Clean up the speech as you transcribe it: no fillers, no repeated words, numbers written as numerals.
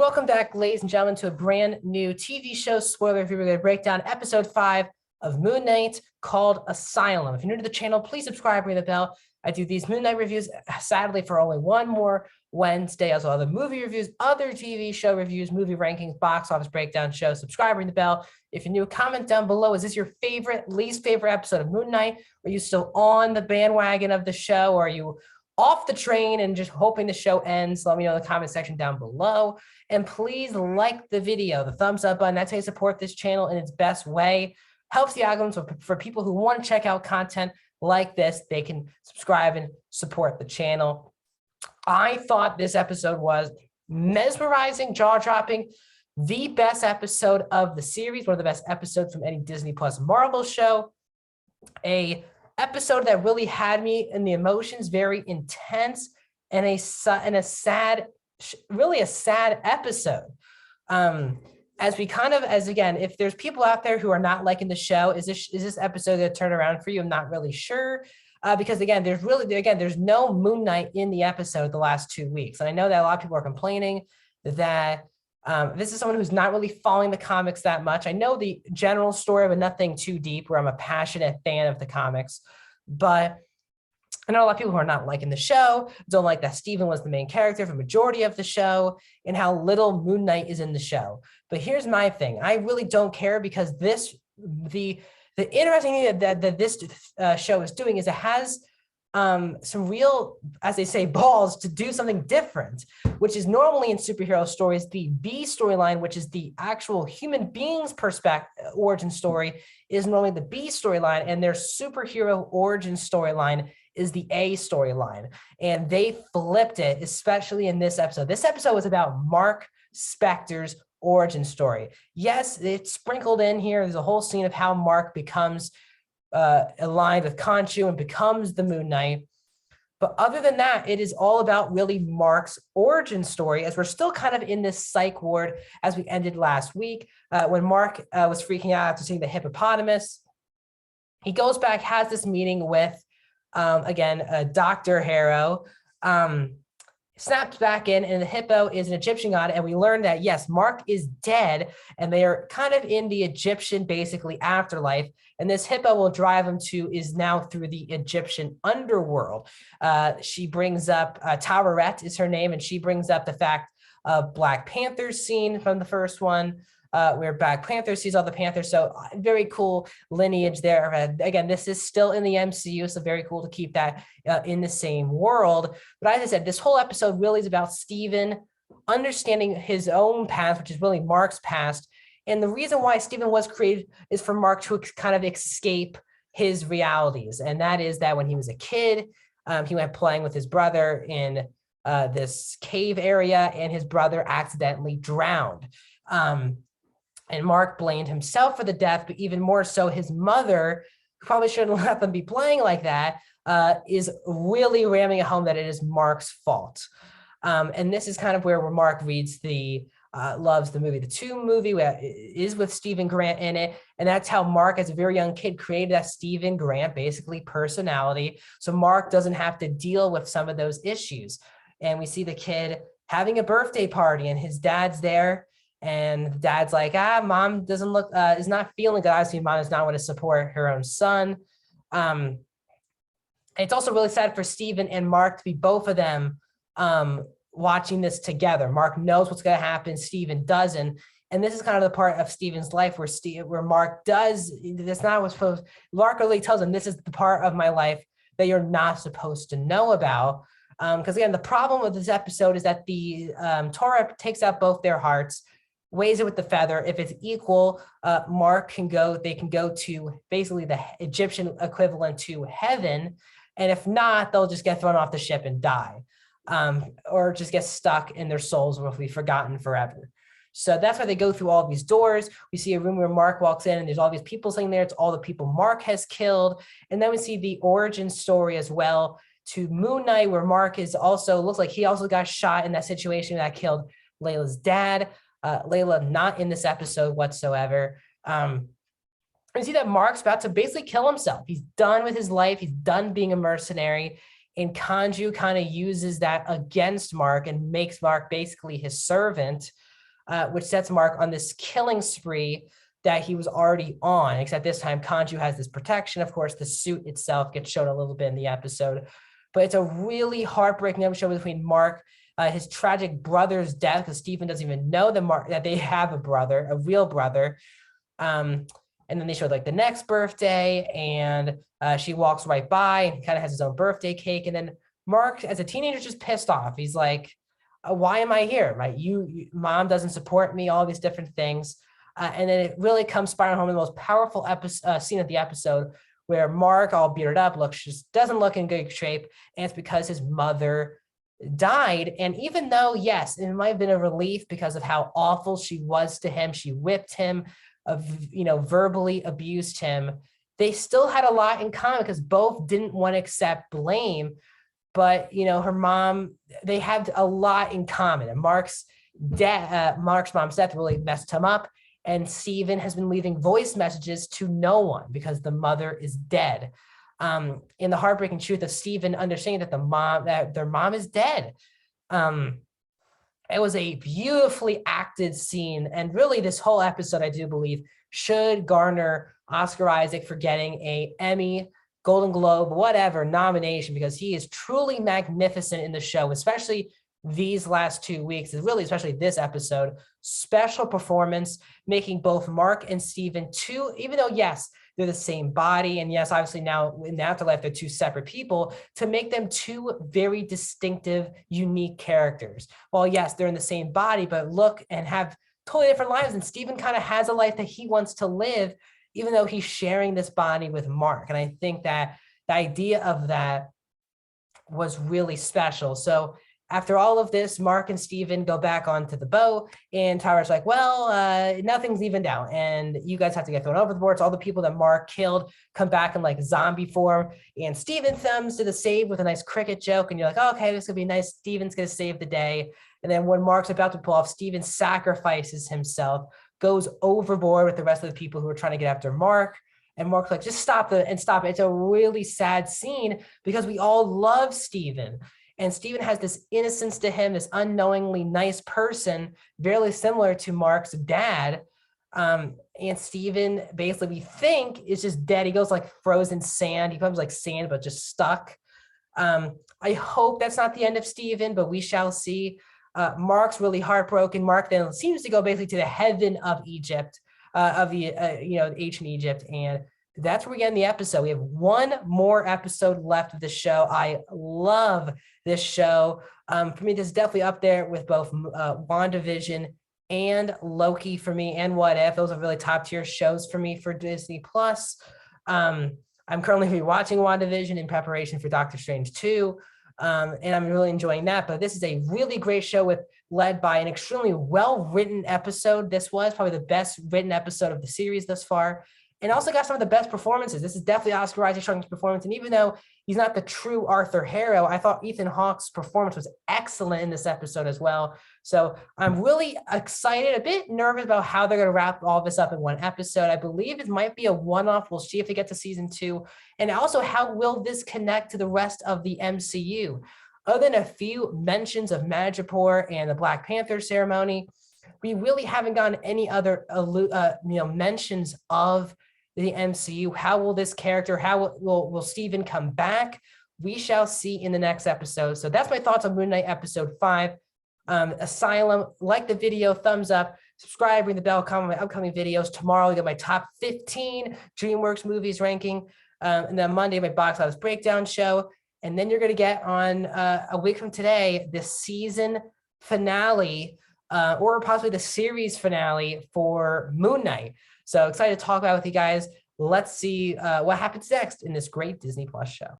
Welcome back, ladies and gentlemen, to a brand new TV show spoiler review. We're going to break down episode 5 of Moon Knight called Asylum. If you're new to the channel, please subscribe, ring the bell. I do these Moon Knight reviews, sadly, for only one more Wednesday, as well as other movie reviews, other TV show reviews, movie rankings, box office breakdown shows. Subscribe, ring the bell. If you're new, comment down below. Is this your favorite, least favorite episode of Moon Knight? Are you still on the bandwagon of the show? Or are you off the train and just hoping the show ends? Let me know in the comment section down below. And please like the video, the thumbs up button. That's how you support this channel in its best way. Helps the algorithm for people who want to check out content like this. They can subscribe and support the channel. I thought this episode was mesmerizing, jaw-dropping, the best episode of the series, one of the best episodes from any Disney Plus Marvel show. A episode that really had me in the emotions, very intense, and a sad, really a sad episode. Again, if there's people out there who are not liking the show, is this episode going to turn around for you? I'm not really sure. Because again, there's no Moon Knight in the episode the last 2 weeks. And I know that a lot of people are complaining that this is someone who's not really following the comics that much. I know the general story, but nothing too deep, where I'm a passionate fan of the comics. But I know a lot of people who are not liking the show, don't like that Steven was the main character for the majority of the show, and how little Moon Knight is in the show. But here's my thing. I really don't care, because the interesting thing that this show is doing is it has some real, as they say, balls to do something different, which is normally in superhero stories, the B storyline, which is the actual human being's origin story, is normally the B storyline, and their superhero origin storyline is the A storyline. And they flipped it, especially in this episode. This episode was about Mark Spector's origin story. Yes, it's sprinkled in here. There's a whole scene of how Mark becomes aligned with Khonshu and becomes the Moon Knight. But other than that, it is all about really Mark's origin story, as we're still kind of in this psych ward as we ended last week when Mark was freaking out after seeing the hippopotamus. He goes back, has this meeting with, Dr. Harrow, snaps back in, and the hippo is an Egyptian god. And we learned that, yes, Mark is dead, and they are kind of in the Egyptian, basically, afterlife. And this hippo will drive him is now through the Egyptian underworld. She brings up, Taweret is her name, and she brings up the fact of Black Panther's scene from the first one, where Black Panther sees all the Panthers. So very cool lineage there. Again, this is still in the MCU, so very cool to keep that in the same world. But as I said, this whole episode really is about Steven understanding his own past, which is really Mark's past. And the reason why Steven was created is for Mark to kind of escape his realities. And that is that when he was a kid, he went playing with his brother in this cave area, and his brother accidentally drowned. And Mark blamed himself for the death, but even more so, his mother, who probably shouldn't let them be playing like that, is really ramming it home that it is Mark's fault. And this is kind of where Mark reads loves the movie. The Tomb movie is with Stephen Grant in it. And that's how Mark, as a very young kid, created that Stephen Grant, basically, personality. So Mark doesn't have to deal with some of those issues. And we see the kid having a birthday party, and his dad's there. And dad's like, mom doesn't look, is not feeling good. Obviously, mom does not want to support her own son. It's also really sad for Steven and Mark to be both of them watching this together. Mark knows what's going to happen. Steven doesn't. And this is kind of the part of Steven's life where Mark does, that's not what's supposed, Mark really tells him, this is the part of my life that you're not supposed to know about. Because again, the problem with this episode is that the Torah takes out both their hearts, weighs it with the feather. If it's equal, they can go to basically the Egyptian equivalent to heaven. And if not, they'll just get thrown off the ship and die, or just get stuck, and their souls will be forgotten forever. So that's why they go through all these doors. We see a room where Mark walks in, and there's all these people sitting there. It's all the people Mark has killed. And then we see the origin story as well to Moon Knight, where Mark is also, looks like he also got shot in that situation that killed Layla's dad. Layla not in this episode whatsoever. We see that Mark's about to basically kill himself. He's done with his life. He's done being a mercenary. And Khonshu kind of uses that against Mark and makes Mark basically his servant. which sets Mark on this killing spree that he was already on, except this time Kanju has this protection. Of course, the suit itself gets shown a little bit in the episode, but it's a really heartbreaking episode between Mark, his tragic brother's death, because Stephen doesn't even know that they have a brother, a real brother. And then they showed like the next birthday, and she walks right by and kind of has his own birthday cake. And then Mark, as a teenager, just pissed off. He's like, why am I here? Right? Mom doesn't support me, all these different things. And then it really comes spiraling home in the most powerful scene of the episode, where Mark, all bearded up, just doesn't look in good shape. And it's because his mother died. And even though, yes, it might have been a relief because of how awful she was to him, she whipped him, verbally abused him, they still had a lot in common because both didn't want to accept blame. But, her mom, they had a lot in common. And Mark's mom's death really messed him up. And Stephen has been leaving voice messages to no one because the mother is dead. In the heartbreaking truth of Stephen understanding that their mom is dead. It was a beautifully acted scene. And really this whole episode, I do believe, should garner Oscar Isaac for getting a Emmy, Golden Globe, whatever nomination, because he is truly magnificent in the show, especially these last 2 weeks, and really especially this episode. Special performance, making both Mark and Stephen even though, yes, they're the same body, and yes, obviously now in the afterlife, they're two separate people, to make them two very distinctive, unique characters. Well, yes, they're in the same body, but look and have totally different lives. And Stephen kind of has a life that he wants to live, even though he's sharing this body with Mark. And I think that the idea of that was really special. So after all of this, Mark and Stephen go back onto the boat, and Tyra's like, well, nothing's even down, and you guys have to get thrown overboard. So all the people that Mark killed come back in like zombie form, and Stephen comes to the save with a nice cricket joke, and you're like, oh, okay, this could be nice. Stephen's going to save the day. And then when Mark's about to pull off, Stephen sacrifices himself, goes overboard with the rest of the people who are trying to get after Mark. And Mark's like, just stop it. It's a really sad scene because we all love Stephen. And Stephen has this innocence to him, this unknowingly nice person, very similar to Mark's dad. And Stephen, basically, we think is just dead. He goes like frozen sand. He becomes like sand, but just stuck. I hope that's not the end of Stephen, but we shall see. Mark's really heartbroken. Mark then seems to go basically to the heaven of Egypt, of the ancient Egypt, and that's where we get in the episode. We have one more episode left of the show. I love this show. For me, this is definitely up there with both WandaVision and Loki for me, and What If. Those are really top tier shows for me for Disney Plus. I'm currently rewatching WandaVision in preparation for Doctor Strange 2. And I'm really enjoying that. But this is a really great show led by an extremely well-written episode. This was probably the best written episode of the series thus far. And also got some of the best performances. This is definitely Oscar Isaac's strongest performance. And even though he's not the true Arthur Harrow, I thought Ethan Hawke's performance was excellent in this episode as well. So I'm really excited, a bit nervous about how they're going to wrap all this up in one episode. I believe it might be a one-off. We'll see if they get to season 2. And also, how will this connect to the rest of the MCU? Other than a few mentions of Madripoor and the Black Panther ceremony, we really haven't gotten any other mentions of the MCU. How will this character, how will Stephen come back? We shall see in the next episode. So that's my thoughts on Moon Knight episode 5. Asylum, like the video, thumbs up, subscribe, ring the bell, comment on my upcoming videos. Tomorrow I get my top 15 DreamWorks movies ranking. And then Monday, my box office breakdown show. And then you're going to get on a week from today, the season finale, or possibly the series finale for Moon Knight. So excited to talk about it with you guys. Let's see what happens next in this great Disney Plus show.